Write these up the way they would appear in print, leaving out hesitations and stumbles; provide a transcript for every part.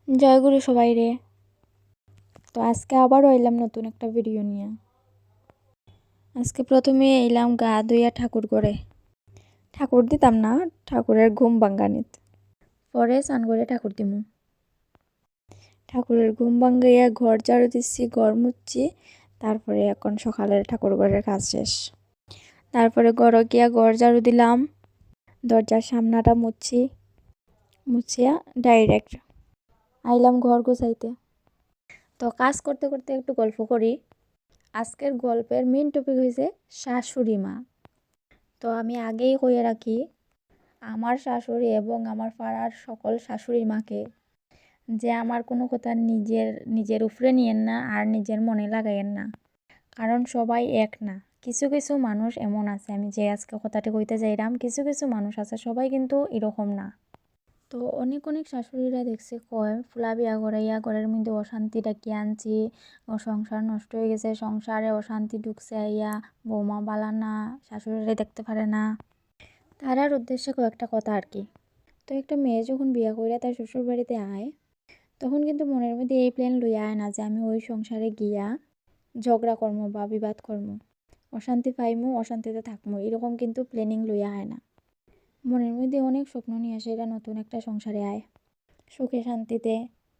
জয়গুরু সবাই রে। তো আজকে আবারও এলাম নতুন একটা ভিডিও নিয়ে। আজকে প্রথমে এলাম গা ধুইয়া ঠাকুর করে, ঠাকুর দিতাম না, ঠাকুরের ঘুম ভাঙ্গানিত, পরে স্নান করে ঠাকুর দিমু। ঠাকুরের ঘুম ভাঙ্গাইয়া ঘর ঝাড়ু দিচ্ছি, ঘর মুচ্ছি, তারপরে এখন সকালের ঠাকুর ঘরের কাজ শেষ। তারপরে ঘরে গিয়া ঘর ঝাড়ু দিলাম, দরজার সামনাটা মুছিয়া ডাইরেক্ট আইলাম ঘর গোছাইতে। তো কাজ করতে করতে একটু গল্প করি। আজকের গল্পের মেন টপিক হয়েছে শাশুড়ি মা। তো আমি আগেই কইয়া রাখি, আমার শাশুড়ি এবং আমার পাড়ার সকল শাশুড়ি মাকে যে আমার কোনো কথা নিজের উপরে নিয়েন না আর নিজের মনে লাগাইয়েন না, কারণ সবাই এক না। কিছু কিছু মানুষ এমন আছে, আমি যে আজকে কথাটি কইতে যাইলাম, কিছু কিছু মানুষ আছে, সবাই কিন্তু এরকম না। তো অনেক অনেক শাশুড়িরা দেখছে কয় ফুলা বিয়া করাইয়া ঘরের মধ্যে অশান্তি ডাকিয়ে আনছি, সংসার নষ্ট হয়ে গেছে, সংসারে অশান্তি ঢুকছে, আইয়া বৌমা বালানা, শাশুড়িরা দেখতে পারে না। তারার উদ্দেশ্যে কয়েকটা কথা আর কি। তো একটা মেয়ে যখন বিয়া কইরা তার শ্বশুর বাড়িতে আয়, তখন কিন্তু মনের মধ্যে এই প্ল্যান লইয়া আয় না যে আমি ওই সংসারে গিয়া ঝগড়া কর্ম বা বিবাদ কর্ম, অশান্তি পাইমু, অশান্তিতে থাকমু, এরকম কিন্তু প্ল্যানিং লইয়া আয় না। মনের মধ্যে অনেক স্বপ্ন নিয়ে আসে এরা নতুন একটা সংসারে আয়, সুখে শান্তিতে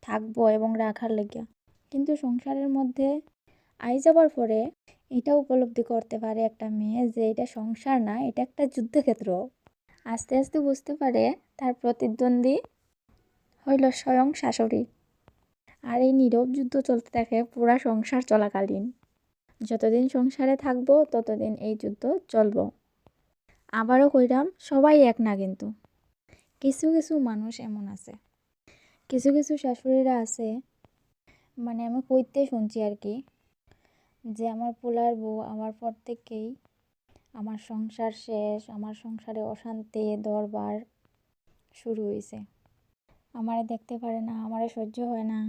থাকবো এবং রাখার লেগে। কিন্তু সংসারের মধ্যে আই যাবার পরে এটা উপলব্ধি করতে পারে একটা মেয়ে যে এটা সংসার না, এটা একটা যুদ্ধক্ষেত্র। আস্তে আস্তে বুঝতে পারে তার প্রতিদ্বন্দ্বী হইল স্বয়ং শাশুড়ি। আর এই নীরব যুদ্ধ চলতে থাকে পুরা সংসার চলাকালীন। যতদিন সংসারে থাকবো ততদিন এই যুদ্ধ চলবো। আবারও কইরাম, সবাই এক না কিন্তু। কিছু কিছু মানুষ এমন আছে, কিছু কিছু শাশুড়িরা আছে, মানে আমি কইতে শুনছি আর কি, যে আমার পোলার বউ আমার পর থেকেই আমার সংসার শেষ, আমার সংসারে অশান্তি দরবার শুরু হয়েছে, আমারে দেখতে পারে না, আমারে সহ্য হয় না।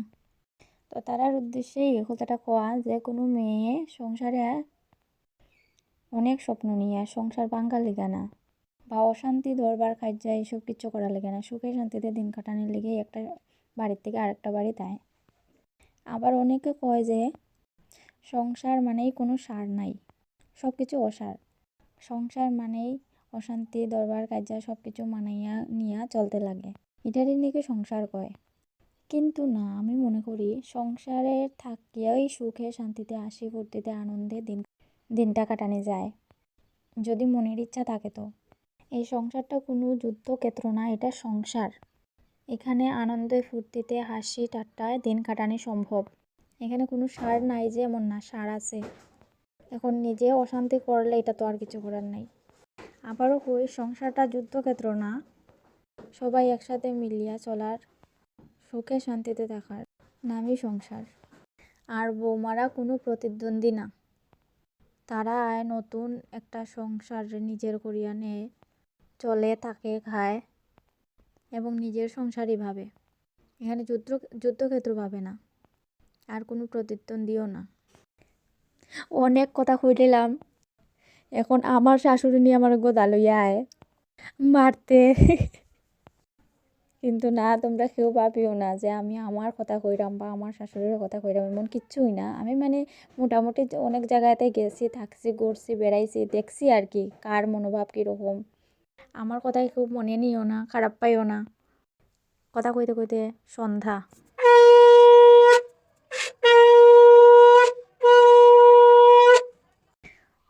তো তারার উদ্দেশ্যেই এই কথাটা কোয়া যে কোনো মেয়ে সংসারে অনেক স্বপ্ন নিয়ে সংসার ভাঙ্গার লেগে না, বা অশান্তি দরবার কাজ্যা এইসব কিছু করার লেগে না, সুখে শান্তিতে দিন কাটানোর লেগে একটা বাড়ির থেকে আরেকটা বাড়ি দেয়। আবার অনেকে কয় যে সংসার মানেই কোনো সার নাই, সব কিছু অসার, সংসার মানেই অশান্তি দরবার কাজ্যা সব কিছু মানাইয়া নিয়া চলতে লাগে, এটারই নাকি সংসার কয়। কিন্তু না, আমি মনে করি সংসারে থাকিয়াই সুখে শান্তিতে হাসি ফুর্তিতে আনন্দে দিনটা কাটানো যায়, যদি মনের ইচ্ছা থাকে। তো এই সংসারটা কোনো যুদ্ধক্ষেত্র না, এটা সংসার। এখানে আনন্দে ফুর্তিতে হাসি ঠাট্টায় দিন কাটানো সম্ভব। এখানে কোনো সার নাই যে এমন না, সার আছে। এখন নিজে অশান্তি করলে এটা তো আর কিছু করার নাই। আবারও কই, সংসারটা যুদ্ধক্ষেত্র না, সবাই একসাথে মিলিয়া চলার, সুখে শান্তিতে থাকার নামই সংসার। আর বৌমারা কোনো প্রতিদ্বন্দ্বী না, তারা আয় নতুন একটা সংসার নিজের করিয়া নেয়, চলে থাকে খায় এবং নিজের সংসারই ভাবে। এখানে যুদ্ধক্ষেত্র ভাবে না, আর কোনো প্রতিদ্বন্দ্বীও না। অনেক কথা কইলাম, এখন আমার শাশুড়ি নিয়ে আমার গোদা লইয়া আয় মারতে। কিন্তু না, তোমরা কেউ ভাবিও না যে আমি আমার কথা কইরাম বা আমার শাশুড়ির কথা কইরাম, এমন কিচ্ছুই না। আমি মানে মোটামুটি অনেক জায়গাতে গেছি, থাকছি, ঘুরছি, বেড়াইছি, দেখছি আর কি কার মনোভাব কীরকম। আমার কথাই খুব মনে নিও না, খারাপ পাইও না। কথা কইতে কইতে সন্ধ্যা।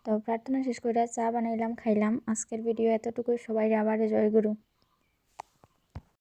তো প্রার্থনা শেষ করে চা বানাইলাম, খাইলাম। আজকের ভিডিও এতটুকুই। সবাই আবার জয় গুরু।